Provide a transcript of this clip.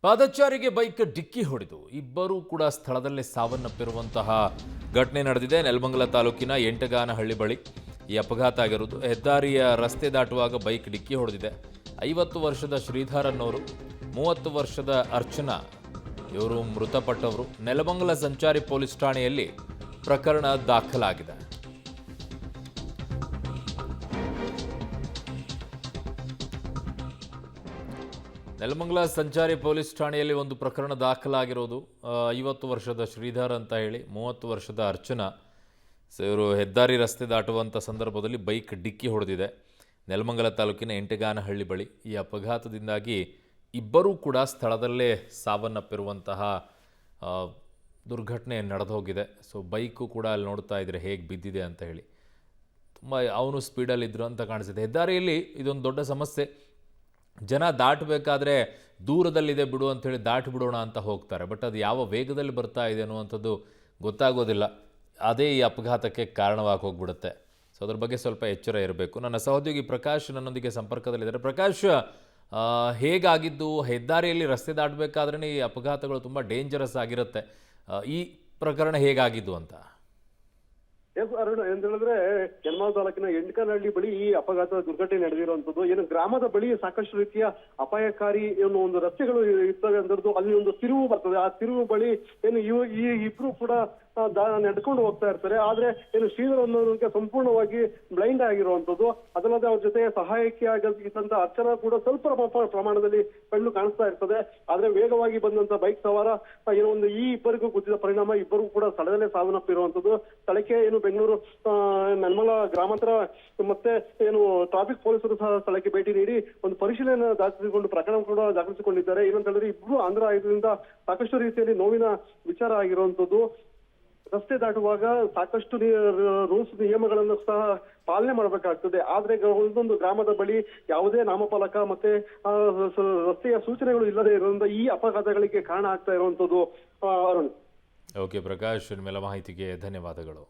ಪಾದಚಾರಿಗೆ bike ಡಿಕ್ಕಿ ಹೊಡೆದು ಇಬ್ಬರೂ ಕೂಡ ಸ್ಥಳದಲ್ಲೇ ಸಾವನ್ನಪ್ಪಿರುವಂತಹ ಘಟನೆ ನಡೆದಿದೆ. ನೆಲಮಂಗಲ ತಾಲೂಕಿನ ಎಂಟಗಾನಹಳ್ಳಿ ಬಳಿ ಈ ಅಪಘಾತ ಆಗಿರುವುದು. ಹೆದ್ದಾರಿಯ ರಸ್ತೆ ದಾಟುವಾಗ ಬೈಕ್ ಡಿಕ್ಕಿ ಹೊಡೆದಿದೆ. 50 ವರ್ಷದ ಶ್ರೀಧರ್ ಅನ್ನೋರು, 30 ವರ್ಷದ ಅರ್ಚನಾ ಇವರು ಮೃತಪಟ್ಟವರು. ನೆಲಮಂಗಲ ಸಂಚಾರಿ ಪೊಲೀಸ್ ಠಾಣೆಯಲ್ಲಿ ಪ್ರಕರಣ ದಾಖಲಾಗಿದೆ. ನೆಲಮಂಗಲ ಸಂಚಾರಿ ಪೊಲೀಸ್ ಠಾಣೆಯಲ್ಲಿ ಒಂದು ಪ್ರಕರಣ ದಾಖಲಾಗಿರೋದು. 50 ವರ್ಷದ ಶ್ರೀಧರ್ ಅಂತ ಹೇಳಿ, 30 ವರ್ಷದ ಅರ್ಚನಾ ಇವರು ಹೆದ್ದಾರಿ ರಸ್ತೆ ದಾಟುವಂಥ ಸಂದರ್ಭದಲ್ಲಿ ಬೈಕ್ ಡಿಕ್ಕಿ ಹೊಡೆದಿದೆ. ನೆಲಮಂಗಲ ತಾಲೂಕಿನ ಎಂಟಗಾನಹಳ್ಳಿ ಬಳಿ ಈ ಅಪಘಾತದಿಂದಾಗಿ ಇಬ್ಬರೂ ಕೂಡ ಸ್ಥಳದಲ್ಲೇ ಸಾವನ್ನಪ್ಪಿರುವಂತಹ ದುರ್ಘಟನೆ ನಡೆದು ಹೋಗಿದೆ. ಸೊ ಬೈಕು ಕೂಡ ಅಲ್ಲಿ ನೋಡ್ತಾ ಇದ್ರೆ ಹೇಗೆ ಬಿದ್ದಿದೆ ಅಂತ ಹೇಳಿ, ತುಂಬ ಅವನು ಸ್ಪೀಡಲ್ಲಿದ್ದರು ಅಂತ ಕಾಣಿಸಿದೆ. ಹೆದ್ದಾರಿಯಲ್ಲಿ ಇದೊಂದು ದೊಡ್ಡ ಸಮಸ್ಯೆ. ಜನ ದಾಟಬೇಕಾದ್ರೆ ದೂರದಲ್ಲಿದೆ ಬಿಡು ಅಂಥೇಳಿ ದಾಟಿ ಬಿಡೋಣ ಅಂತ ಹೋಗ್ತಾರೆ. ಬಟ್ ಅದು ಯಾವ ವೇಗದಲ್ಲಿ ಬರ್ತಾ ಇದೆ ಅನ್ನುವಂಥದ್ದು ಗೊತ್ತಾಗೋದಿಲ್ಲ. ಅದೇ ಈ ಅಪಘಾತಕ್ಕೆ ಕಾರಣವಾಗಿ ಹೋಗ್ಬಿಡುತ್ತೆ. ಸೊ ಅದ್ರ ಬಗ್ಗೆ ಸ್ವಲ್ಪ ಎಚ್ಚರ ಇರಬೇಕು. ನನ್ನ ಸಹೋದ್ಯೋಗಿ ಪ್ರಕಾಶ್ ನನ್ನೊಂದಿಗೆ ಸಂಪರ್ಕದಲ್ಲಿದ್ದಾರೆ. ಪ್ರಕಾಶ್, ಹೇಗಾಗಿದ್ದು? ಹೆದ್ದಾರಿಯಲ್ಲಿ ರಸ್ತೆ ದಾಟಬೇಕಾದ್ರೆ ಈ ಅಪಘಾತಗಳು ತುಂಬ ಡೇಂಜರಸ್ ಆಗಿರುತ್ತೆ. ಈ ಪ್ರಕರಣ ಹೇಗಾಗಿದ್ದು ಅಂತ? ಎಸ್ ಅರುಣ್, ಅಂತ ಹೇಳಿದ್ರೆ ಯಲಮಾಲ ತಾಲೂಕಿನ ಎಂಟಗಾನಹಳ್ಳಿ ಬಳಿ ಈ ಅಪಘಾತ ದುರ್ಘಟನೆ ನಡೆದಿರುವಂತದ್ದು. ಏನು ಗ್ರಾಮದ ಬಳಿ ಸಾಕಷ್ಟು ರೀತಿಯ ಅಪಾಯಕಾರಿ ಏನು ಒಂದು ರಸ್ತೆಗಳು ಇರ್ತವೆ ಅಂತದ್ದು, ಅಲ್ಲಿ ಒಂದು ತಿರುವು ಬರ್ತದೆ. ಆ ತಿರುವು ಬಳಿ ಏನು ಈ ಇಬ್ರು ಕೂಡ ನಡ್ಕೊಂಡು ಹೋಗ್ತಾ ಇರ್ತಾರೆ. ಆದ್ರೆ ಏನು ಶ್ರೀಧರ್ ಅನ್ನೋದಕ್ಕೆ ಸಂಪೂರ್ಣವಾಗಿ ಬ್ಲೈಂಡ್ ಆಗಿರುವಂತದ್ದು. ಅದಲ್ಲದೆ ಅವ್ರ ಜೊತೆ ಸಹಾಯಕಿ ಆಗಿದ್ದಂತ ಅರ್ಚನಾ ಕೂಡ ಸ್ವಲ್ಪ ಪ್ರಮಾಣದಲ್ಲಿ ಕಣ್ಣು ಕಾಣಿಸ್ತಾ ಇರ್ತದೆ. ಆದ್ರೆ ವೇಗವಾಗಿ ಬಂದಂತ ಬೈಕ್ ಸವಾರ ಏನೋ ಒಂದು ಈ ಇಬ್ಬರಿಗೂ ಗೊತ್ತಿದ್ದ ಪರಿಣಾಮ ಇಬ್ಬರು ಕೂಡ ಸ್ಥಳದಲ್ಲೇ ಸಾವನ್ನಪ್ಪಿರುವಂತದ್ದು. ಸ್ಥಳಕ್ಕೆ ಏನು ಬೆಂಗಳೂರು ನೆಲಮಂಗಲ ಗ್ರಾಮಾಂತರ ಮತ್ತೆ ಏನು ಟ್ರಾಫಿಕ್ ಪೊಲೀಸರು ಸಹ ಸ್ಥಳಕ್ಕೆ ಭೇಟಿ ನೀಡಿ ಒಂದು ಪರಿಶೀಲನೆ ದಾಖಲಿಸಿಕೊಂಡು ಪ್ರಕರಣ ಕೂಡ ದಾಖಲಿಸಿಕೊಂಡಿದ್ದಾರೆ. ಏನಂತ ಹೇಳಿದ್ರೆ ಇಬ್ರು ಆಂಧ್ರ ಆಯುಧದಿಂದ ಸಾಕಷ್ಟು ರೀತಿಯಲ್ಲಿ ನೋವಿನ ವಿಚಾರ ಆಗಿರುವಂತದ್ದು. ರಸ್ತೆ ದಾಟುವಾಗ ಸಾಕಷ್ಟು ರೂಲ್ಸ್ ನಿಯಮಗಳನ್ನು ಸಹ ಪಾಲನೆ ಮಾಡಬೇಕಾಗ್ತದೆ. ಆದ್ರೆ ಒಂದೊಂದು ಗ್ರಾಮದ ಬಳಿ ಯಾವುದೇ ನಾಮಫಲಕ ಮತ್ತೆ ರಸ್ತೆಯ ಸೂಚನೆಗಳು ಇಲ್ಲದೆ ಇರೋದ್ರಿಂದ ಈ ಅಪಘಾತಗಳಿಗೆ ಕಾರಣ ಆಗ್ತಾ ಇರುವಂತದ್ದು. ಅರುಣ್. ಓಕೆ ಪ್ರಕಾಶ್, ನಿಮ್ಮೆಲ್ಲ ಮಾಹಿತಿಗೆ ಧನ್ಯವಾದಗಳು.